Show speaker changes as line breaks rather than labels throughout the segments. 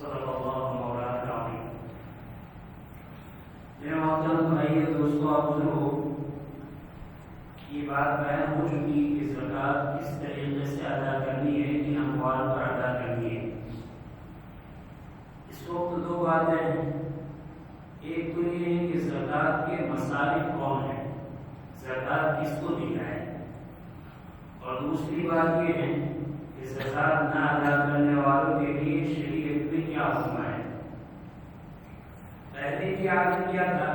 صدق اللہ مولانا العظیم۔ میرے محترم بھائی دوستو، آپ بزرگوں، یہ بات بیان ہو چکی کہ زکوٰۃ کس طریقے سے ادا کرنی ہے، کن اموال پر ادا کرنی ہے۔ اس وقت دو باتیں ہیں، ایک تو یہ ہے کہ زکوٰۃ کے مصارف کون ہیں، زکوٰۃ کس کو دی جائے، اور دوسری بات یہ ہے کہ زکوٰۃ نہ ادا کرنے والوں کے لیے شریعت میں کیا حکم ہے۔ پہلے کیا کیا تھا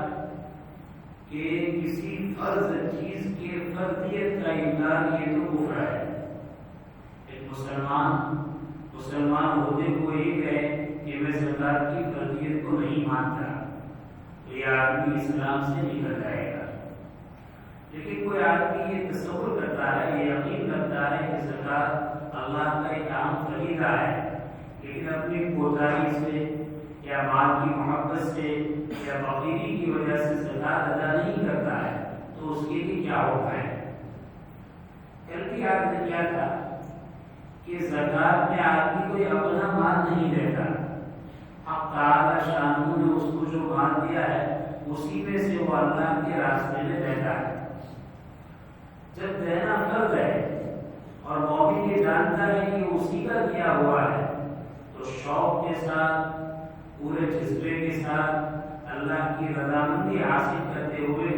کہ کسی فرض چیز کے فرضیت کا انکار یہ تو کفر ہے۔ ایک مسلمان ہوتے ہوئے یہ کہے کہ میں زکوٰۃ کی فرضیت کو نہیں مانتا تو یہ آدمی اسلام سے نکل جائے گا۔ لیکن کوئی آدمی یہ تصور کرتا ہے، یہ یقین کرتا ہے کہ زکوٰۃ اللہ کا ایک عام فریضہ ہے، لیکن اپنی کوتاہی سے یا مال کی محبت سے یا فقیری کی وجہ سے زکوٰۃ ادا نہیں کرتا ہے تو اس کے لیے کیا ہوتا ہے۔ کل کی یاد نے کیا تھا کہ زکوٰۃ میں آدمی کوئی اپنا مال نہیں دیتا، حق تعالی شانہ نے اس کو جو مال دیا ہے اسی میں سے وہ اللہ کے راستے میں دیتا ہے۔ جب دینا فرض ہے اور مومن یہ جانتا ہے کہ اسی کا دیا ہوا ہے تو شوق کے ساتھ، پورے جذبے کے ساتھ اللہ کی رضامندی حاصل کرتے ہوئے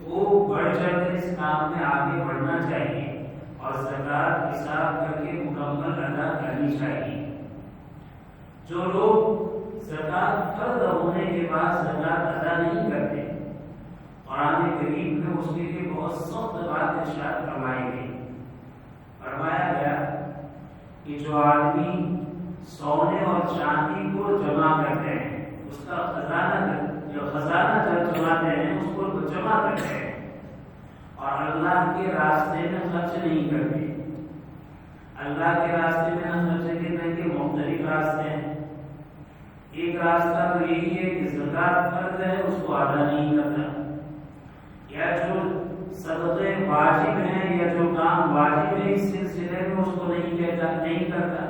وہ بڑھ چڑھ کر اس کام میں آگے بڑھنا چاہیے اور زکوٰۃ حساب کر کے مکمل ادا کرنی چاہیے۔ جو لوگ زکوٰۃ فرض ہونے کے بعد زکوٰۃ ادا نہیں کرتے، قرآن کریم میں اس کے لیے بہت سخت بات ارشاد فرمائی گئی۔ فرمایا گیا کہ جو آدمی سونے اور چاندی کو جمع کرتے ہیں، اس کا خزانہ جب جماتے ہیں اس کو جمع کرتے ہیں اور اللہ کے راستے میں خرچ نہیں کرتے۔ اللہ کے راستے میں نہ خرچ کرنے کے مختلف راستے ہیں۔ ایک راستہ تو یہی ہے کہ زکوٰۃ فرض ہے اس کو ادا نہیں کرتا، یا جو صدقے واجب ہیں یا جو کام واجب ہے اس سلسلے میں اس کو نہیں کرتا،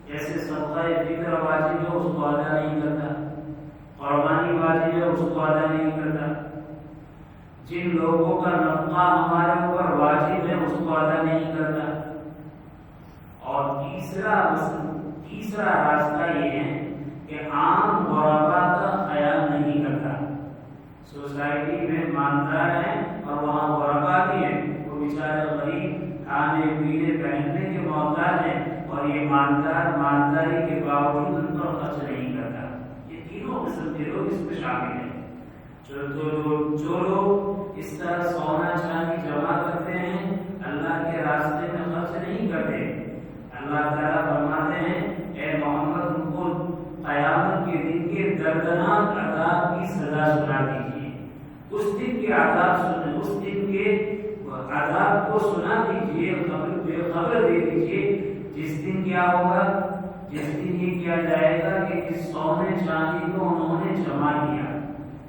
جیسے صدقہ فطر واجب ہے اس کو ادا نہیں کرتا، قربانی واجب ہے اس کو ادا نہیں کرتا، جن لوگوں کا نفقہ ہمارے اوپر واجب ہے اس کو ادا نہیں کرتا۔ اور تیسرا راستہ یہ ہے کہ عام غربا کا خیال نہیں کرتا۔ سوسائٹی میں مالدار ہیں اور وہاں غربا بھی ہیں، وہ بیچارے غریب کھانے پینے پہننے کے محتاج ہیں اور یہ مالداری کے باوجود ان پر خرچ نہیں کرتا۔ یہ تینوں قسم کے لوگ اس میں شامل ہیں۔ جو لوگ اس طرح سونا چاندی جمع کرتے ہیں، اللہ کے راستے میں خرچ نہیں کرتے، اللہ تعالیٰ فرماتے ہیں اے محمد ان کو قیامت کے دن کے دردناک عذاب کی سزا سنا دیجیے۔ اس دن کے عذاب کو سنا دیجیے، خبر دے دیجیے جس دن کیا ہوگا، جس دن یہ کیا جائے گا کہ اس سونے چاندی کو انہوں نے جمع کیا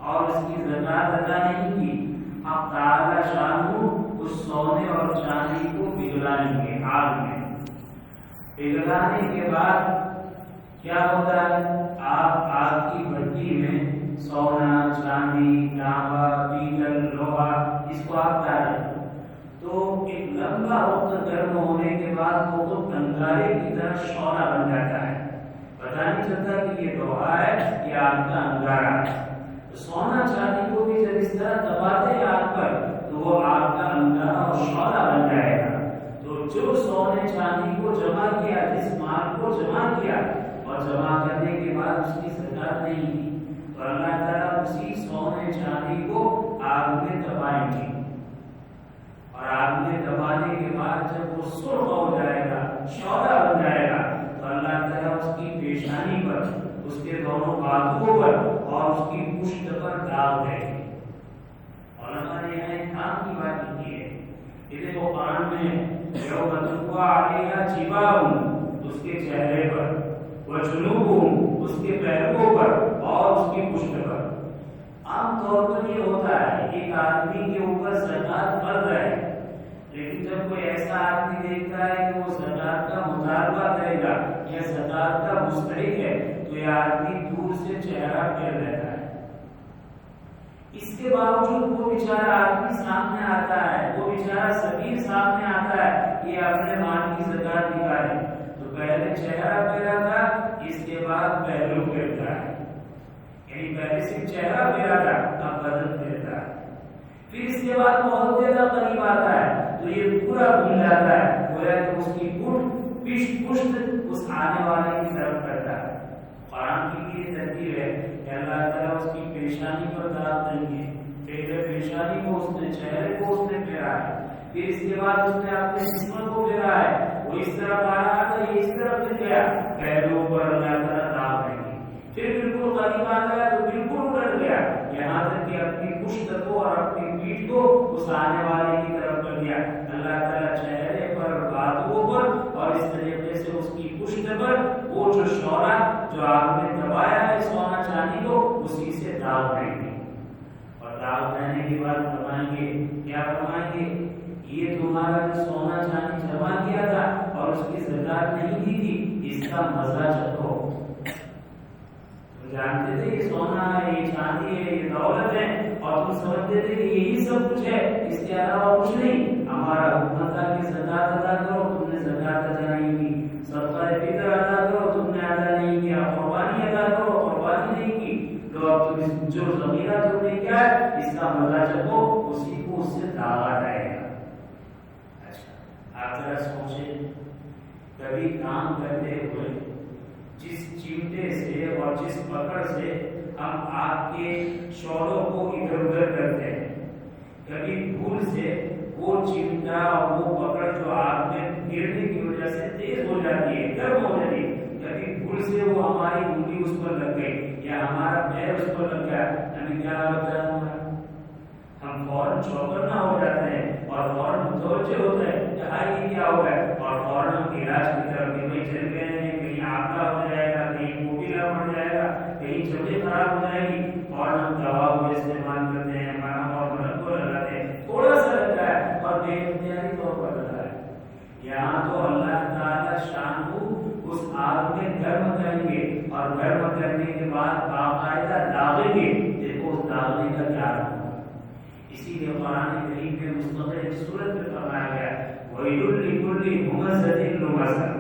اور اس کی زکوٰۃ ادا نہیں کی، اب تعالی شانہ اس سونے اور چاندی کو پگھلائیں گے آگ میں۔ پگھلانے کے بعد کیا ہوتا ہے، آپ آگ کی بھٹی میں سونا چاندی تانبا پیتل لوہا اس کو آپ ڈالیں تو ایک لمبا وقت گرم ہونے کے بعد وہ خود انگارے کی طرح شعلہ بن جاتا ہے، پتہ نہیں چلتا کہ یہ لوہا ہے یہ آگ کا انگارہ ہے۔ سونا چاندی کو بھی جب اس طرح دباتے ہیں آگ پر تو وہ آگ کا انگارہ اور شعلہ بن جائے گا۔ تو جو سونے چاندی کو جمع کیا، جس مال کو جمع کیا اور جمع کرنے کے بعد اس کی زکوٰۃ نہیں دی تو اللہ تعالیٰ اسی سونے چاندی کو آگ میں دبائیں گے، اور آگ میں دبانے کے بعد جب وہ سرخ ہو جائے گا، شعلہ بن جائے گا تو اللہ تعالیٰ اس کی پیشانی پر، اس کے دونوں بازوؤں پر اور اس کی پشت پر ڈال دیں گے۔ اور اللہ نے یہاں ایک کام کی بات کی ہے، یہ وہ قرآن میں یوم تقوی علیہا جباہہم اس کے چہرے پر، وجنوبہم اس کے پیروں پر اور اس کی پشت پر۔ عام طور پر یہ ہوتا ہے ایک آدمی کے اوپر زکوٰۃ فرض ہے، لیکن جب کوئی ایسا آدمی دیکھتا ہے کہ وہ زکوٰۃ کا مطالبہ کرے گا یا زکوٰۃ کا مستحق ہے تو یہ اس کے باوجود وہ بیچارہ آدمی سامنے آتا ہے، وہ بیچارہ سفیر سامنے آتا ہے یہ اپنے مال کی زکات نکالے، تو پہلے چہرہ پھیرا تھا، اس کے بعد پہلو پھیرتا ہے، یعنی پہلے صرف چہرہ پھیرا تھا، اب بدن پھیرتا ہے، پھر اس کے بعد بہت زیادہ قریب آتا ہے تو یہ پورا بھول جاتا ہے، گویا کہ اس کی پشت اس آنے والے کی طرف کرتا ہے۔ قرآن کی یہ ترتیب ہے کہ اللہ تعالیٰ اس کی پیشانی پر داغ دیں گے، پہلے پیشانی کو اس نے، چہرے کو اس نے پھیرا ہے، پھر اس کے بعد اس نے اپنے جسم کو پھیرا ہے، وہ اس طرف آ رہا تھا، یہ اس طرف پھر گیا، پہلوں پر اللہ تعالیٰ داغ دیں گے، پھر بالکل قریب آ گیا تو بالکل الٹ گیا، یہاں تک کہ اپنی پشت کو اور اپنی پیٹھ کو اس آنے والے کی طرف کر دیا۔ اللہ تعالیٰ چہرے پر، بازوؤں پر اور اس طریقے سے اس کی پشت پر وہ جو شورا جو آپ نے دبایا ہے سونا چاندی کو، اسی سے داغ دیں گے، اور داغ دینے کے بعد فرمائیں گے، کیا فرمائیں گے؟ یہ تمہارا جو سونا چاندی جمع کیا تھا اور اس کی زکات نہیں دی تھی، اس کا مزہ چکھو۔ جانتے تھے یہ سونا ہے، یہ چاندی ہے، یہ دولت ہے، اور تم سمجھتے تھے کہ یہی سب کچھ ہے، اس کے علاوہ کچھ نہیں۔ ہمارا حکم تھا کہ زکات ادا کرو، تم نے زکات ادا نہیں کی، صدقہ فطر ادا کرو، تم نے ادا نہیں کیا، قربانی ادا کرو، قربانی نہیں کی، تو اب تم جو ذخیرہ تم نے کیا ہے اس کا مزہ چکھو، اسی کو اس سے داغا جائے گا۔ اچھا آپ ذرا سوچیں، کبھی کام کرتے ہوئے جس چمٹے سے اور جس پکڑ سے ہم آپ کے شوروں کو ادھر ادھر کرتے ہیں، کبھی بھول سے وہ چمٹا اور وہ پکڑ جو آپ میں گرنے کی وجہ سے تیز ہو جاتی ہے، گرم ہو جاتی ہے، کبھی بھول سے وہ ہماری انگلی اس پر لگ گئی یا ہمارا پیر اس پر لگ گیا، ہمیں کیا ہوتا ہے؟ ہم فوراً چوکنا ہو جاتے ہیں اور فوراً متوجہ ہوتے ہیں کہ ہاں یہ کیا ہو گیا، اور فوراً ہم علاج کی طرف کہیں چل گئے ہیں، کہیں آپلا ہو جائے گا، کہیں کوپیلا پڑ جائے گا، کہیں چمڑی خراب ہو جائے گی، فوراً ہم دوا کو استعمال کرتے ہیں، مرہم اور مرہم کو لگاتے ہیں، تھوڑا سا لگتا ہے اور بے اختیاری طور پر لگتا ہے۔ یہاں تو اللہ تعالیٰ شان کو اس آگ میں گرم کریں گے اور گرم کرنے کے بعد باقاعدہ داغیں گے، دیکھو اس داغنے کا کیا ہوگا۔ اسی لیے قرآن کریم کے مستقل ایک سورت میں فرمایا گیا وَيْلٌ لِكُلِّ هُمَزَةٍ لُمَزَةٍ،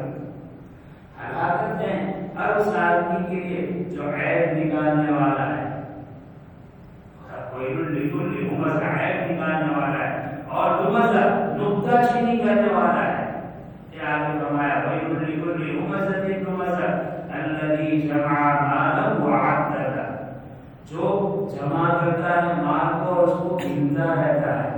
ہلاکت ہے ہر اس آدمی کے لیے جو عیب نکالنے والا ہے، وَيْلٌ لِكُلِّ هُمَزَةٍ عیب نکالنے والا ہے، اور لُمَزَةٍ نکتہ چینی کرنے والا ہے۔ کیا آگے فرمایا وَيْلٌ لِكُلِّ هُمَزَةٍ لُمَزَةٍ الَّذِي جَمَعَ مَالَهُ وَعَدَّدَهُ، جو جمع کرتا ہے مال کو اور اس کو گنتا رہتا ہے۔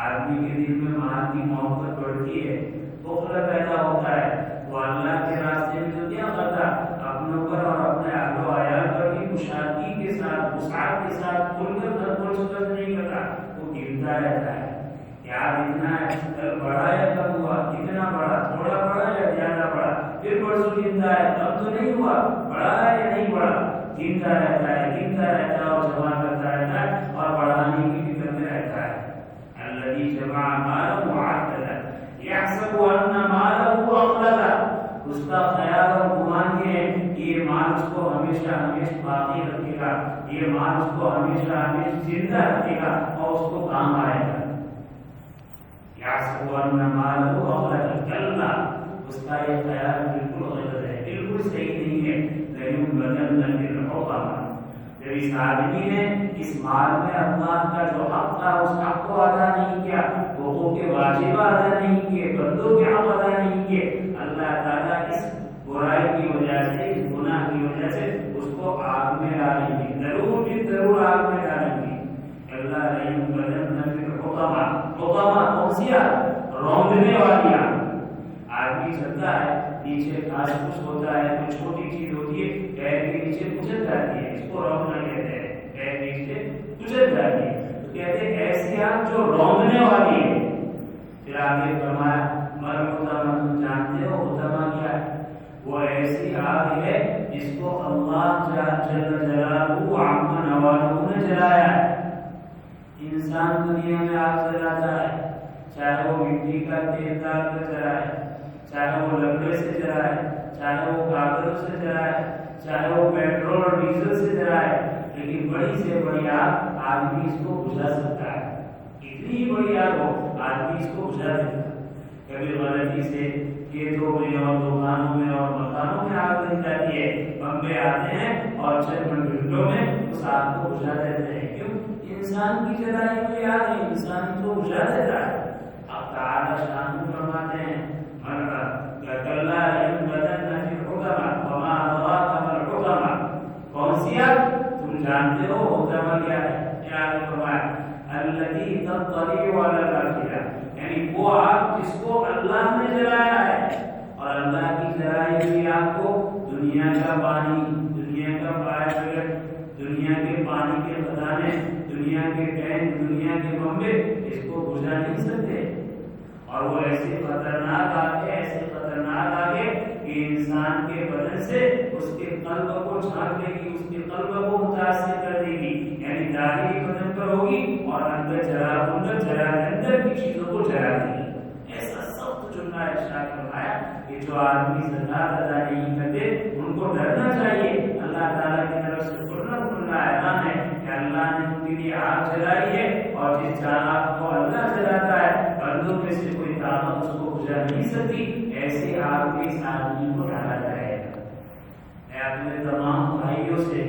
آدمی کے دل میں مال کی محبت بڑھتی ہے، بخل پیدا ہوتا ہے، وہ اللہ کے راستے میں تو کیا کرتا، اپنوں پر اور اپنے اہل و عیال پر بھی کشادگی کے ساتھ، وسعت کے ساتھ کھل کر خرچ نہیں کرتا، وہ گنتا رہتا ہے، یار اتنا ہے، بڑا یا کم ہوا، کتنا بڑا، تھوڑا بڑا یا زیادہ بڑا، پھر پرسوں گنتا ہے، کم تو نہیں ہوا، بڑا ہے یا نہیں بڑا، گنتا رہتا ہے اور جمع کرتا رہتا ہے اور بڑھانے کی فکر میں رہتا ہے۔ الذی جمع مالہ وعددہ یحسب ان مالہ اخلدہ، اس کا خیال اور گمان یہ ہے کہ یہ مال اس کو ہمیشہ باقی رکھے گا، یہ مال اس کو ہمیشہ زندہ رکھے گا اور اس کو کام آئے گا۔ یحسب ان مالہ اخلدہ، کلا، اس کا یہ خیال بالکل غلط ہے، بالکل صحیح نہیں ہے۔ جب اس آدمی نے اس مال میں اللہ کا جو حق تھا اس حق کو ادا نہیں کیا، حقوق کے واجب ادا نہیں کیے، بندوں کے حق ادا نہیں کیے، اللہ تعالیٰ اس برائی کی وجہ سے، اس گناہ کی وجہ سے اس کو آگ میں ڈالیں گے، ضرور بھی ضرور آگ میں ڈالیں گے۔ اللہ روندنے والی آگ، آدمی چلتا ہے نیچے گھاس پھوس ہوتا ہے، کوئی چھوٹی چیز ہوتی ہے پیر کے نیچے کچل جاتی ہے، اس کو روندنا کہتے ہیں، پیر کے نیچے کچل جاتی ہے، تو کہتے ہیں ایسی آگ جو روندنے والی ہے۔ پھر آگے فرمایا مرحبا، تم جانتے ہو اتما کیا ہے؟ وہ ایسی آگ ہے جس کو اللہ جل جلالہ عما نوالہ نے جلایا ہے۔ انسان دنیا میں آگ جلاتا ہے، چاہے وہ مٹی کا تیل ڈال کر جلائے، چاہے وہ لکڑے سے جلائے، چاہے وہ کاغذ سے جلائے، چاہے وہ پیٹرول اور ڈیزل سے جلائے، لیکن بڑی سے بڑی آگ آدمی اس کو بجھا سکتا ہے، اتنی ہی بڑی آگ ہو آدمی اس کو بجھا دیتا ہے۔ کبھی غلطی سے کھیتوں میں اور دکانوں میں اور مکانوں میں آگ لگ جاتی ہے، بمبے آتے ہیں اور چند گھنٹوں میں اس آگ کو بجھا دیتے ہیں۔ کیوں؟ انسان کی جلائی ہوئی آگ ہے، انسان کو بجھا دیتا ہے۔ اب تعالیٰ شان فرماتے ہیں کون سی آگ؟ تم جانتے ہو حکمہ کیا ہے؟ کیا فرمایا الذی تطلع علی الافئدہ، یعنی وہ آگ جس کو اللہ نے جلایا ہے، اور اللہ کی جلائی ہوئی آگ کو دنیا کا پانی، دنیا کا فائر، دنیا کے پانی کے خزانے، دنیا کے ٹینک، دنیا کے بمبے اس کو بجھا نہیں سکتے۔ اور وہ ایسے خطرناک آگ ہے، ایسے خطرناک آگ ہے کہ انسان کے بدن سے اس کے قلب کو جھانک دے گی، اس کے قلب کو متاثر کر دے گی، یعنی ظاہری بدن پر ہوگی اور اندر جلا کے اندر کی چیزوں کو جلا دے گی۔ ایسا سخت چننا ارشاد فرمایا کہ جو آدمی زکات ادا نہیں کرتے ان کو ڈرنا چاہیے۔ اللہ تعالیٰ کی طرف سے کھلا اعلان ہے کہ اللہ نے ان کے لیے آگ جلائی ہے، اور جس آگ کو اللہ جلاتا ہے بندوں میں سے کوئی طاقت اس کو بجھا نہیں سکتی، ایسے آگ میں اس آدمی کو ڈالا جائے گا۔ میں اپنے تمام بھائیوں سے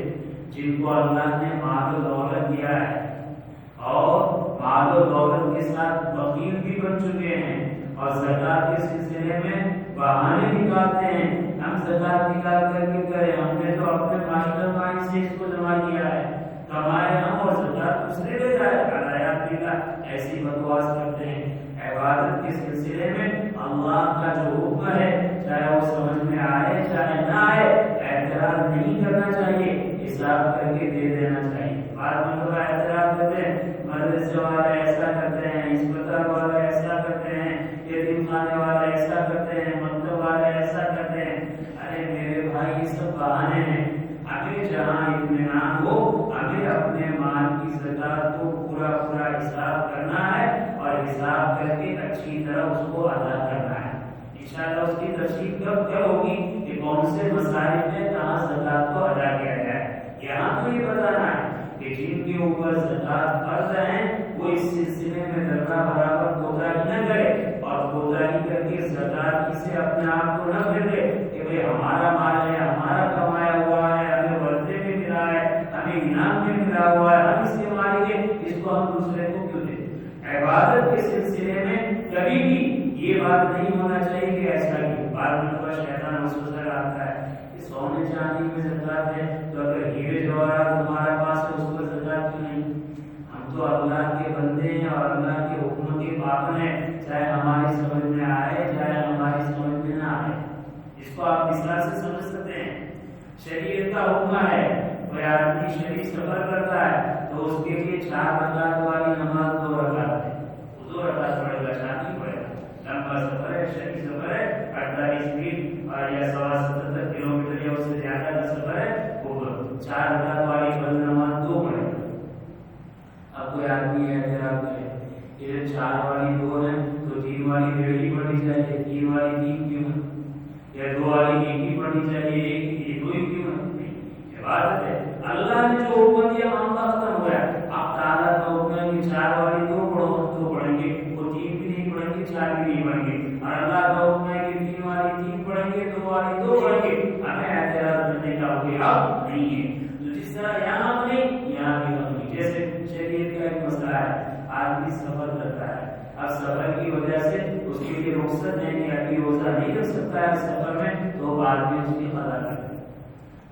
جن کو اللہ نے مال و دولت دیا ہے اور مال و دولت کے ساتھ بخیل بھی بن چکے ہیں اور زکات کے سلسلے میں بہانے نکالتے ہیں، ہم زکات نکال کر کے کریں، ہم نے تو اپنے ماسٹر مائنڈ سے اس کو جمع کیا ہے، کمائے ہم اور زکات دوسرے لے جائے، علیات باللہ ایسی بکواس کرتے ہیں۔ عبادت کے سلسلے میں اللہ کا جو حکم ہے چاہے وہ سمجھ میں آئے چاہے نہ آئے، اعتراض نہیں کرنا چاہیے، حساب کر کے دے دینا چاہیے۔ بعض مرتبہ اعتراض کرتے ہیں، مدرسے والے ایسا کرتے ہیں، اسپتال والے ایسا کرتے ہیں، یتیم خانے والے ایسا کرتے ہیں، مکتب والے ایسا کرتے ہیں۔ ارے میرے بھائی یہ سب بہانے ہیں، ہمیں جہاں اطمینان ہو ہمیں اپنے مال کی زکات کو پورا حساب کرنا ہے اور حساب کر کے اچھی طرح اس کو ادا کرنا ہے۔ انشاءاللہ اس کی تفصیل کب ہوگی کہ کون سے مسائل میں کہاں زکات کو ادا کیا جائے۔ یہاں تو یہ بتانا ہے کہ جن کے اوپر زکات فرض ہیں وہ اس سلسلے میں ذرہ برابر کوتاہی نہ کرے، اور کوتاہی کر کے زکات سے اپنے آپ کو نہ پھر دے کہ بھئی ہمارا مال ہے، ہمارا کمایا ہوا ہے، ہمیں ورثے میں ملا ہے، ہمیں انعام میں ملا ہوا ہے، ہم اس کے مالک ہیں، اس کو ہم دوسرے کو کیوں دیں۔ عبادت کے سلسلے میں کبھی بھی یہ بات نہیں ہونا چاہیے کہ ایسا ہی بعض مرتبہ شیطان وسوسہ ڈالتا ہے کہ سونے چاندی میں زکات ہے تو اگر ہیرے جواہرات ہمارے پاس ہے اس پر زکات کیوں نہیں؟ ہم تو اللہ کے بندے ہیں اور اللہ کے حکم کے پابند ہیں، چاہے ہماری سمجھ میں آئے چاہے ہماری سمجھ میں نہ آئے۔ اس کو آپ مثال سے سمجھ سکتے ہیں، شریعت کا حکم ہے کوئی آدمی شریف سفر کرتا ہے تو اس کے لیے 4 رکعت والی نماز 2 رکعت ہے، وہ 2 رکعت پڑھے گا، 4 نہیں پڑھے گا۔ لمبا سفر ہے، شریف سفر ہے، 48 میل اور یا 77 کلومیٹر یا اس سے زیادہ کا سفر ہے، وہ 4 رکعت والی فرض نماز 2 پڑھے گا۔ اب کوئی آدمی اعتراض کرے یہ 4 والی 2 ہے تو 3 والی 1.5 ہی پڑھنی چاہیے، 3 والی 3 کیوں ہے؟ یا 2 والی 1 ہی پڑھنی چاہیے، 1 2 ہی کیوں ہے؟ عبادت ہے، اللہ نے جو حکم دیا معاملہ ختم ہوا ہے۔ اب تعالیٰ کا حکم ہے کہ 4 والی 2 پڑھو، 2 پڑھیں گے، وہ 3 بھی نہیں پڑھیں گے، 4 بھی نہیں پڑھیں گے، اور اللہ کا حکم ہے کہ 3 والی 3 پڑھیں گے، 2 والی 2 پڑھیں گے، ہمیں اعتراض کرنے کا کوئی حق نہیں ہے۔ تو جس طرح یہاں نہیں یہاں بھی نہیں، جیسے شریعت کا ایک مسئلہ ہے، آدمی سفر کرتا ہے، اب سفر کی وجہ سے اس کے لیے رخصت ہے کہ ابھی روزہ نہیں رکھ سکتا ہے سفر میں، تو بعد میں اس کی قضا کرے۔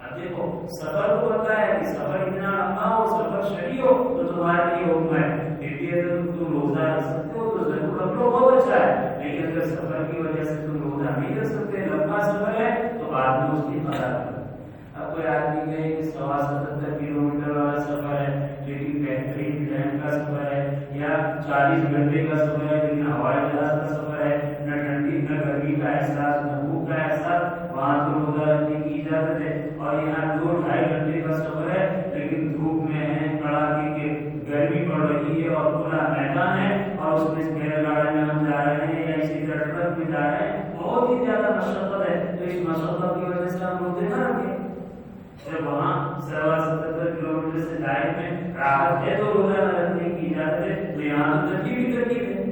اب دیکھو سفر کو پتا ہے کہ سفر اتنا لمبا ہو، سفر شریع ہو تو تمہارے لیے حکم ہے، اس لیے تم روزہ رکھ سکتے ہو تو ضرور رکھ لو، بہت اچھا ہے، لیکن اگر سفر کی وجہ سے تم روزہ نہیں رکھ سکتے، لمبا سفر ہے تو بعد میں اس کی قضا کرو۔ اب کوئی آدمی کہے کہ 77 کلومیٹر والا سفر ہے لیکن بہترین ٹرین کا سفر ہے، یا 40 گھنٹے کا سفر ہے لیکن ہوائی جہاز کا سفر ہے، نہ ٹھنڈی نہ گرمی کا احساس نہ بھوک کا احساس، وہاں تو روزہ رکھنے کی اجازت ہے، اور یہاں 2 ڈھائی گھنٹے کا سفر ہے لیکن دھوپ میں ہے، کڑاکے کی گرمی پڑ رہی ہے اور کھلا میدان ہے، اور اس میں ریل گاڑی میں ہم جا رہے ہیں یا اسی طرح ٹرک میں جا رہے ہیں، بہت ہی زیادہ مشقت ہے، تو اس مشقت کی وجہ سے ہم روزے نہ رکھیں۔ جب وہاں 77 کلومیٹر وجہ سے ظاہر میں راحت ہے تو روزہ نہ رکھنے کی اجازت ہے، تو یہاں تو ترکیب ہی ترکیب ہے۔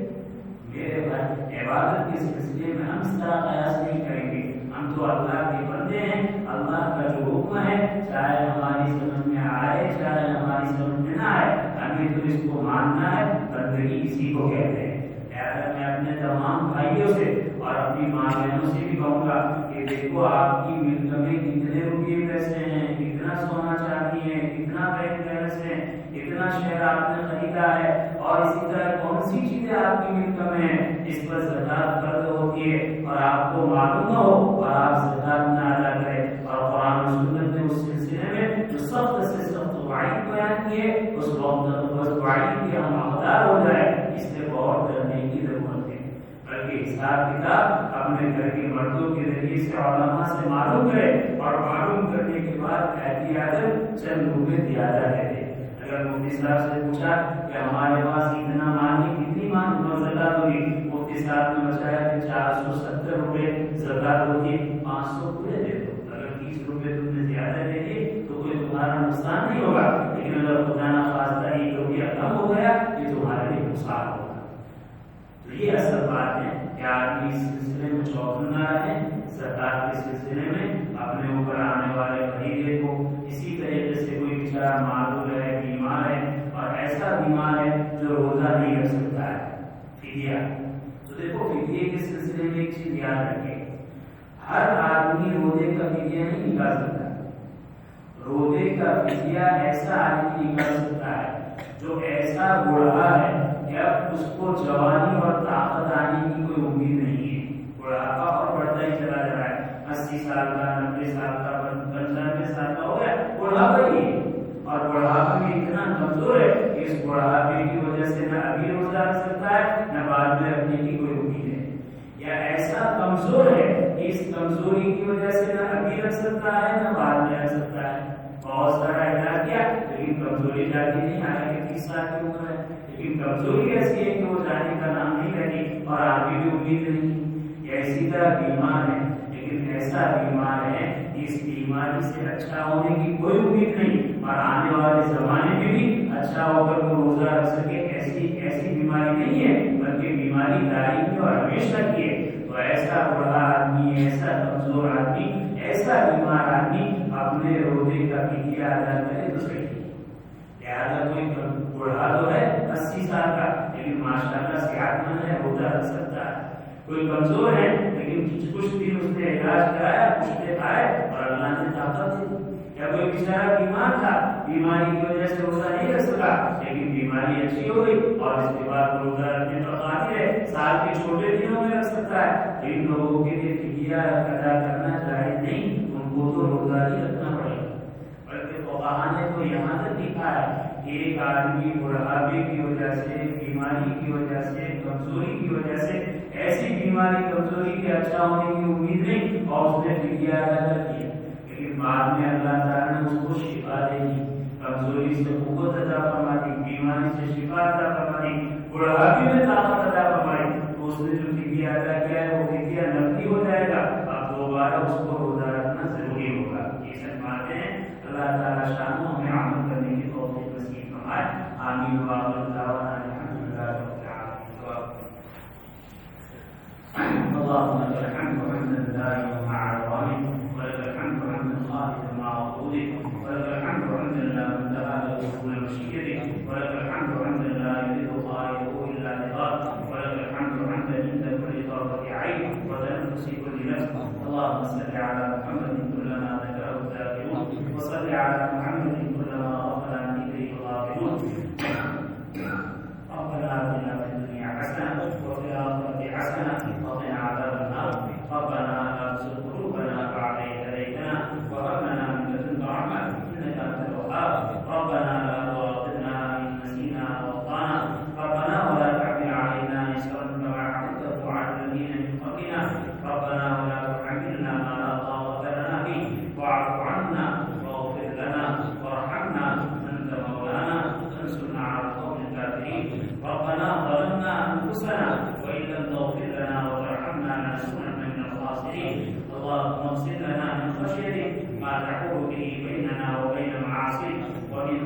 میرے بھائی عبادت کے سلسلے میں ہم اس طرح قیاس نہیں کریں گے، ہم تو اللہ کے بندے ہیں، اللہ کا جو حکم ہے چاہے ہماری سمجھ میں آئے چاہے ہماری سمجھ میں نہ آئے، ہمیں تو اس کو ماننا ہے، بندگی اسی کو کہتے ہیں۔ لہٰذا میں اپنے تمام بھائیوں سے اور اپنی ماں بہنوں سے بھی کہوں گا کہ دیکھو آپ کی ملک میں کتنے روپیے پیسے ہیں، کتنا سونا چاندی ہے، کتنا بینک بیلنس ہے، کتنا شہر آپ نے خریدا ہے، اور اسی طرح کون سی چیزیں آپ کی ملک میں ہیں جس پر زکات فرض ہوتی ہے اور آپ کو معلوم نہ ہو اور آپ زکات نہ ادا کریں۔ اور قرآن و سنت نے اس سلسلے میں جو سخت سے سخت وعید بیان کی ہے اس وعید کے ہم حقدار ہو جائے، اس سے غور کرنے کی ضرورت ہے۔ بلکہ حساب کتاب اپنے گھر کے مردوں کے ذریعے سے علماء سے معلوم کرے اور معلوم کرنے کے بعد احتیاطاً چند روپے زیادہ دے دے۔ اگر مفتی صاحب سے پوچھا کہ ہمارے پاس اتنا مانی کتنی مان زکات ہوگی، مفتی صاحب نے بتایا کہ 470 روپے زکات ہوگی، 500 پورے دے دو۔ اگر 30 روپے تم نے زیادہ دے دیے تو کوئی تمہارا نقصان نہیں ہوگا، لیکن اگر خدا نہ خواستہ 1 روپیہ کم ہو گیا یہ تمہارے لیے نقصان ہوگا۔ تو یہ اصل بات ہے کہ آدمی اس سلسلے میں چوکنا رہے، زکات کے سلسلے میں اپنے اوپر آنے والے فریضے کو۔ اسی طریقے سے کوئی بیچارہ معذور ہے، بیمار ہے اور ایسا بیمار ہے جو روزہ نہیں رکھ سکتا ہے، فدیہ۔ تو دیکھو فدیے کے سلسلے میں ایک چیز یاد رکھے، ہر آدمی روزے کا فدیہ نہیں نکال سکتا۔ روزے کا فدیہ ایسا آدمی نکال سکتا ہے جو ایسا بوڑھا ہے کہ اب اس کو جوانی اور طاقت آنے کی کوئی امید نہیں ہے، بڑھاپا اور بڑھتا ہی چلا جا رہا ہے، 80 سال کا، 90 سال کا، 95 سال کا ہو گیا، بڑھاپا ہی ہے، اور بڑھاپے میں اتنا کمزور ہے کہ اس بڑھاپے کی وجہ سے نہ ابھی روزہ رکھ سکتا ہے نہ بعد میں رکھنے کی کوئی امید ہے، یا ایسا کمزور ہے کہ اس کمزوری کی وجہ سے نہ ابھی رکھ سکتا ہے نہ بعد میں رکھ سکتا ہے۔ بہت سارا علاج کیا، لیکن کمزوری جاتی نہیں، حالانکہ 30 سال کی عمر ہے، لیکن کمزوری ایسی ہے کہ وہ جانے کا نام نہیں لیتی اور آگے بھی امید نہیں۔ یا اسی طرح بیمار ہے، لیکن ایسا بیمار ہے کہ اس بیماری سے اچھا ہونے کی کوئی امید نہیں اور آنے والے زمانے میں بھی اچھا ہو کر وہ روزہ رکھ سکے، ایسی بیماری نہیں ہے، بلکہ بیماری دائمی اور ہمیشہ کی ہے۔ تو ایسا بڑا آدمی، ایسا کمزور آدمی، ایسا بیمار آدمی اپنے روزے کا فدیہ ادا کرے تو صحیح۔ لہٰذا کوئی بوڑھا تو ہے 80 سال کا لیکن ماشاءاللہ صحت مند ہے، روزہ رکھ سکتا ہے۔ کوئی کمزور ہے لیکن کچھ دن اس نے علاج کرایا، پوچھتے آئے اور اللہ نے طاقت دی۔ یا کوئی بیچارہ بیمار تھا، بیماری کی وجہ سے روزہ نہیں رکھ سکا لیکن بیماری اچھی ہو گئی اور اس کے بعد روزہ رکھنے پر قادر ہے، سال کے چھوٹے دنوں میں رکھ سکتا ہے۔ ان لوگوں کے لیے فدیہ ادا کرنا جائز نہیں، ان کو تو روزہ ہی رکھنا پڑے گا۔ بلکہ فقہاء نے تو یہاں تک لکھا ہے کہ ایک آدمی بڑھاپے کی وجہ سے، بیماری کی وجہ سے، کمزوری کی وجہ سے، ایسی بیماری کمزوری کے اچھا ہونے کی امید نہیں اور اس نے فدیہ ادا کر دیا، لیکن بعد میں اللہ تعالیٰ نے اس کو شفا دے دی، کمزوری سے قوت عطا فرما دی، بیماری سے شفا عطا فرما دی، بڑھاپے میں طاقت عطا فرمائی، تو اس نے جو فدیہ ادا کیا ہے وہ فدیہ نقدی ہو جائے گا، اب دوبارہ اس کو روزہ رکھنا ضروری ہوگا۔ یہ سب باتیں اللہ تعالیٰ شانوں میں عمل کرنے کی توفیق نصیب فرمائے۔ آمین وآخر دعوانا الحمدللہ رب العالمین۔ اللهم لك الحمد حمدا دائما مع دوامك، ولك الحمد حمدا خالدا مع وجودك، ولك الحمد حمدا لا منتهى له من مشيئتك، ولك الحمد حمدا لا يزيد قائله الا رضاك، ولك الحمد حمدا عند كل طرفة عين وتنفس كل نفس۔ اللهم صل على محمد كلما ذكره الذاكرون، وصل على محمد كلما غفل عن ذكره الغافلون۔ ربنا آتنا في الدنيا حسنة وفي الآخرة حسنة وقنا عذاب النار۔ ربنا لا تزغ قلوبنا بعد إذ هديتنا وهب لنا من لدنك رحمة إنك أنت الوهاب۔ ربنا لا تؤاخذنا إن نسينا أو أخطأنا، ربنا ولا تحمل علينا إصرا كما حملته على الذين من قبلنا، ربنا ولا تحملنا ما لا طاقة لنا به، واعف عنا واغفر لنا وارحمنا، أنت مولانا فانصرنا على القوم الكافرين۔ ربنا ظلمنا أنفسنا وإن لم تغفر لنا وترحمنا لنكونن من الخاسرين۔ اللهم اغفر لنا من خشيتك ما تحول به بيننا وبين معاصيك، ومن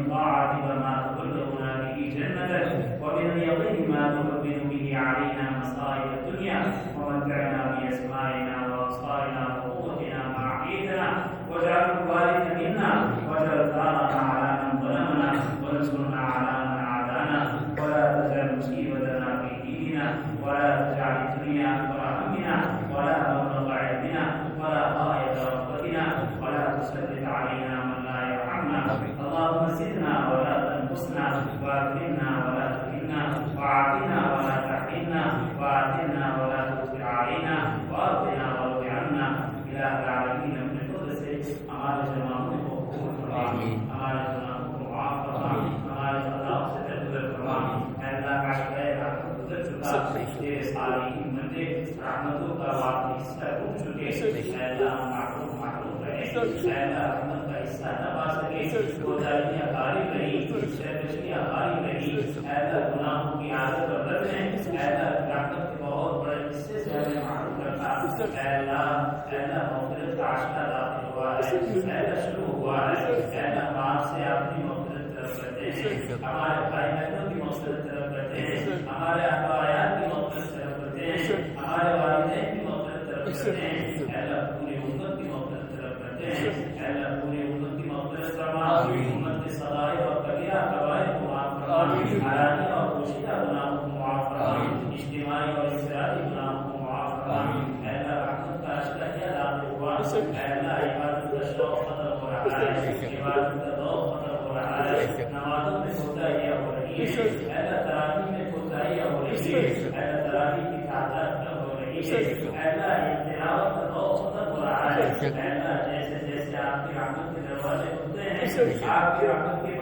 الحسنى واكرمنا ولا تهنا واعطنا ولا تحرمنا واعطنا ولا تؤثر علينا وارضنا وارض عنا الہ العالمین اپنے فضل سے ہمارے جنابوں کو قبول فرما ہمارے جنابوں کو معاف فرما ہمارے خطاؤں سے درگزر فرما اے اللہ عاشقِ رحمت گزر چکا تیرے صالحین بندے رحمتوں کا واقعی حصہ ڈوب چکے اے اللہ محروم رہے اے اللہ رحمت کا حصہ نہ پا سکے گوداریاں غالب رہی شرکشیاں غالب رہی اے اللہ گناہوں کی عادت اور لت ہیں اے اللہ رحمت کے بہت بڑے حصے سے ہمیں محروم رکھا اے اللہ مغفرت کا عاشقہ داخل ہوا ہے اے اللہ شروع ہوا ہے اے اللہ معاف سے اپنی مغفرت طلب کرتے ہیں ہمارے بھائی بہنوں کی مغفرت طلب کرتے ہیں ہمارے ابائیان کی مغفرت طلب کرتے ہیں ہمارے والدین کی مغفرت طلب کرتے ہیں اے اللہ پوری امت کی مغفرت طلب کرتے ہیں اے اللہ پوری امت کی مغفرت فرما امت کے صغائر اور کبیرہ کبائر کو معاف فرما علانیہ اور پوشیدہ گناہوں کو معاف فرما اجتماعی اور انفرادی گناہوں کو معاف فرما اے اللہ رحمت کا عاشقہ کیا داخل ہوا اے اللہ عبادت کا شوق ختم ہو رہا ہے عبادت کا ذوق ختم ہو رہا ہے نمازوں میں کوتاہیاں ہو رہی ہے اے اللہ تراویح میں کوتاہیاں ہو رہی ہے اے اللہ تراویح کی تعداد کم ہو رہی ہے اے اللہ تلاوت کا ذوق ختم ہو رہا ہے اے اللہ جیسے جیسے آپ کی رحمت کے دروازے کھلتے ہیں آپ کی رحمت کے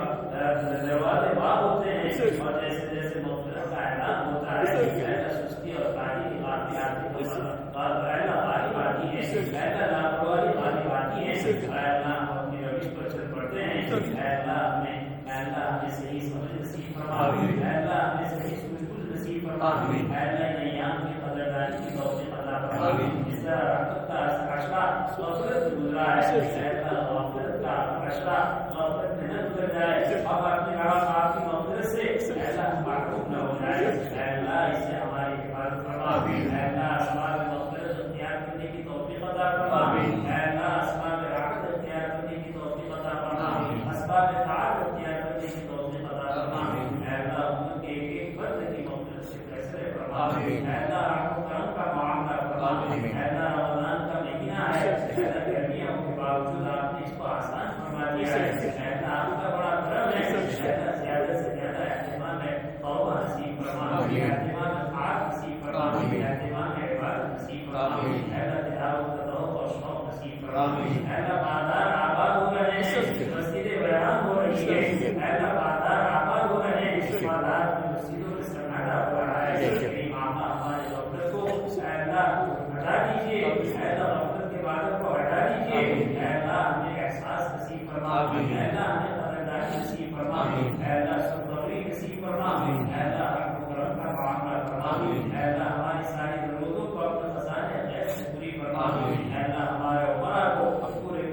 دروازے باب ہوتے ہیں اور جیسے جیسے مغفرت کا اعلان ہوتا ہے اے اللہ سستی اور کاہلی کی باتیں آتی ہے لاپرواہی غالب آتی ہے اے اللہ ہم اپنی روش پر چل پڑتے ہیں اے اللہ ہمیں صحیح سمجھ نصیب فرما اے اللہ ہمیں صحیح سوجھ بوجھ نصیب فرما اے اللہ ان ایام کی قدردانی کی توفیق عطا فرما جس طرح رحمت کا عشرہ مغفرت میں گزرا ہے اے اللہ مغفرت کا عشرہ مغفرت میں نہ گزر جائے اب اپنے آپ کی مغفرت سے اے اللہ ہم محروم نہ ہو جائے اے اللہ اس سے ہماری حفاظت فرما اے اللہ اسباب مغفرت اختیار کرنے کی توفیق عطا فرما اے اللہ اسباب راحت اختیار کرنے کی توفیق عطا فرما اسباب طاعت اختیار کرنے کی توفیق عطا فرما اے اللہ امت کے ایک ایک فرد کی مغفرت سے فیصلے فرما اے اللہ رحم و کرم کا معاملہ فرما اے اللہ رمضان کا مہینہ ہے اے اللہ گرمیوں کے باوجود آپ نے اس کو آسان فرما دیا ہے اے اللہ آپ کا بڑا کرم ہے اے اللہ زیادہ سے زیادہ اہتمام ہے توبہ نصیب فرما اہتمام طاعت نصیب فرما اہتمام عبادت نصیب فرما اے اللہ تلاوت کا ذوق اور شوق نصیب فرما اے اللہ بازار آباد ہو رہے ہیں مسجدیں ویران ہو رہی ہے اے اللہ بازار آباد ہو رہے ہیں بازار میں مسجدوں میں سناٹا ہو رہا ہے ہمارے غفلت کو اے اللہ ہٹا دیجیے اے اللہ غفلت کے بادل کو ہٹا دیجیے اے اللہ ہمیں احساس نصیب فرما اے اللہ ہمیں قدردانی نصیب فرما اے اللہ صبری نصیب فرما اے اللہ رحم و کرم کا معاملہ فرما اے اللہ ہماری ساری ضرورتوں کو اپنے خزانے غیب سے پوری فرما اے اللہ ہمارے عمرہ کو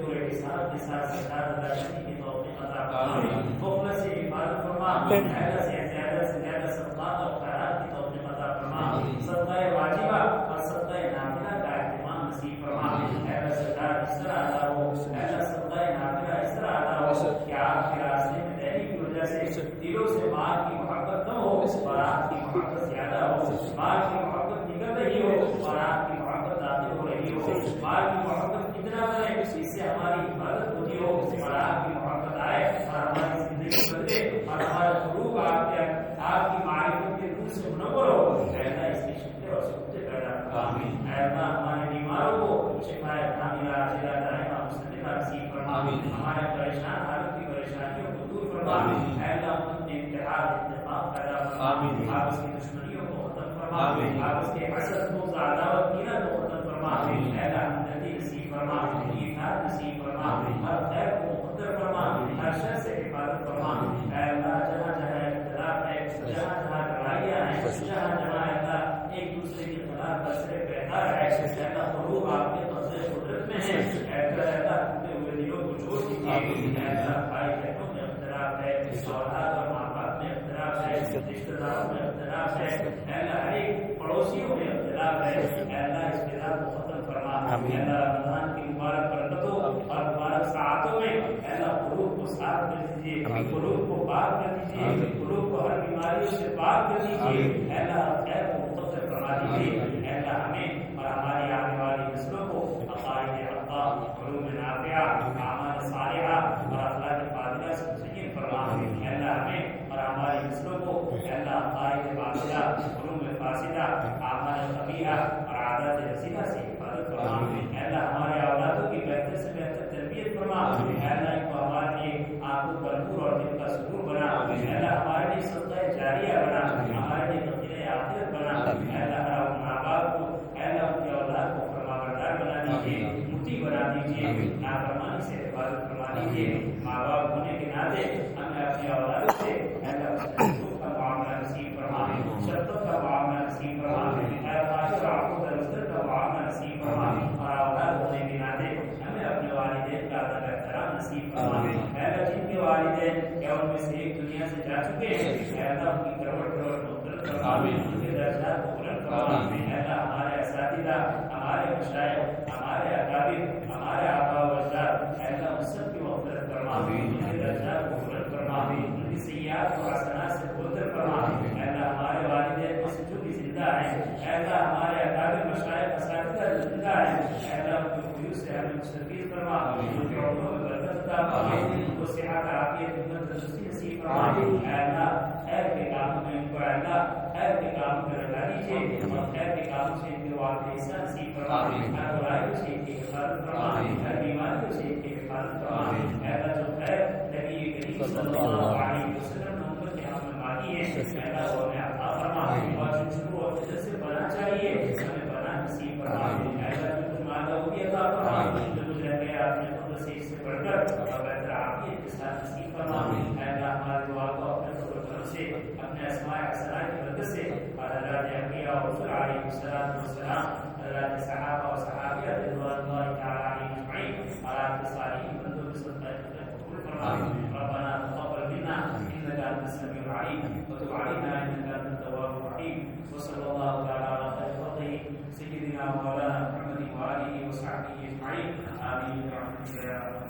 پورے حساب کے ساتھ زکات ادا کرنے کی توفیق عطا فرما غفلت سے حفاظت فرما اے اللہ زیادہ سے زیادہ صدقات اور خیرات کی توفیق عطا فرما صدقہ واجبہ اور صدقہ نافلہ کا اہتمام نصیب فرما اے اللہ زکات اس طرح ادا ہو اے اللہ صدقہ نافلہ اس طرح ادا ہو کہ آپ کے راستے میں دینے کی وجہ سے دلوں سے مال کی محبت کم ہو اور آپ کی محبت زیادہ ہو مال کی محبت نکل رہی ہو اور آپ کی محبت داخل ہو رہی ہو مال کی محبت کتنا بنے اس سے ہماری حفاظت ہوتی ہو اور آپ کی محبت آئے اور ہماری زندگی بدلے اور ہمارا قلوب آپ کی معرفت کے نور سے منور ہو اے اللہ اس کی شکلیں اور سکتے پیدا فرما اے اللہ ہمارے بیماروں کو شفا کاملہ عاجلہ دائمہ مستمرہ نصیب فرما ہمارے پریشان حالت کی پریشانیوں کو دور فرما اے اللہ اپنے اتحاد اتفاق پیدا فرما آپ اس کی دشمنیوں کو ختم فرما آپ اس کے حسد بغض عداوت کینہ کو ختم فرما اے اللہ ہمدردی نصیب فرما ایثار نصیب فرما ہر خیر کو مقدر فرما ہر شر سے حفاظت فرما اے اللہ جہاں جہاں اختلاف ہے جہاں جہاں لڑائیاں ہیں جہاں جہاں اللہ ایک دوسرے کے خلاف بسرے بہتر ہے اے اللہ قلوب آپ کے قبضے قدرت میں ہے اے اللہ ٹوٹے ہوئے دلوں کو جوڑ دیجیے اے اللہ بھائی بہنوں میں اختلاف ہے اولاد اور ماں باپ میں اختلاف ہے رشتہ داروں میں اختلاف ہے اے اللہ ہر ایک پڑوسیوں میں اختلاف ہے اے اللہ اختلاف کو ختم فرما اے اللہ رمضان کی مبارک برکتوں اور مبارک ساعتوں میں اے اللہ قلوب کو صاف کر دیجیے قلوب کو پاک کر دیجیے قلوب کو ہر بیماریوں سے پاک کر دیجیے اے اللہ خیر کو مقدر فرما دیجیے اے اللہ ہمیں اور ہماری آنے والی نسلوں کو عقائد حقہ علوم نافعہ اعمال صالحہ اور اخلاق فاضلہ سے مزین فرما اے اللہ ہمیں دیجیے، مٹی بنا دیجیے، نافرمانی سے حفاظت فرما دیجیے، ماں باپ ہونے کے ناطے ہمیں اپنی اولاد سے کا معاملہ نصیب فرما، شفقت کا معاملہ نصیب فرما، کا معاملہ نصیب فرما، اور اولاد ہونے کے ناطے ہمیں اپنے والدین کا ادب احترام نصیب فرما۔ اے اللہ جن کے والدین یا ان میں سے ایک دنیا سے جا چکے ہیں، اے اللہ ان کی کروڑ کروڑ مغفرت فرما، ان کے درجات کو بلند فرما۔ اے اللہ ہمارے اساتذہ، ہمارے مشائخ، ہمارے اکابر، ہمارے آباء و اجداد، اے اللہ ان سب کی مغفرت فرما، ان کے درجات کو بلند فرما، ان کی سیئات و حسنات سے بلند فرما۔ اے اللہ ہمارے والدین میں سے جو بھی زندہ ہیں، اے اللہ ہمارے اکابر مشائخ اساتذہ جو زندہ ہیں، اے اللہ ان کی خیوط سے ہمیں مستفید فرما، ان کے عمروں میں برکت عطا فرما، ان کو صحت عافیت خدمت تندرستی نصیب فرما۔ اے اللہ خیر کے کاموں میں ان کو، اے اللہ خیر کے کاموں میں لگا دیجیے، اور خیر کے کاموں سے ان کے والد حصہ نصیب فرما، ہر برائیوں سے ان کی حفاظت فرما، ہر بیماریوں سے ان کی حفاظت فرما۔ اے اللہ جو خیر نبی کریم صلی اللہ علیہ وسلم نے امت کے حق میں مانگی ہے، اے اللہ وہ ہمیں عطا فرما، اور جن شروع اور جدت سے بنا چاہیے ہمیں بنا نصیب فرما۔ اے اللہ جو تم مانگا وہ بھی عطا فرما، جو گزر گیا اپنے فضل سے اس سے بڑھ کر اور بہتر عافیت کے ساتھ نصیب فرما۔ اے اللہ ہمارے دعا کو اپنے فضل و کرم سے، اپنے اسماء حسنات کی برکت سے، اور حضرات انبیاء اور رسول علیہ السلام، حضرات صحابہ و صحابیات رضوان اللہ تعالی علیہم اجمعین، اور آپ کے صالحین بندوں کے صدقہ قبول فرما۔ ربنا تقبل منا انك انت السميع العليم وتب علينا انك انت التواب الرحيم، وصلى الله تعالى على خير خلقه سيدنا مولانا محمد وآله وصحبه اجمعين، آمين برحمتك يا رب۔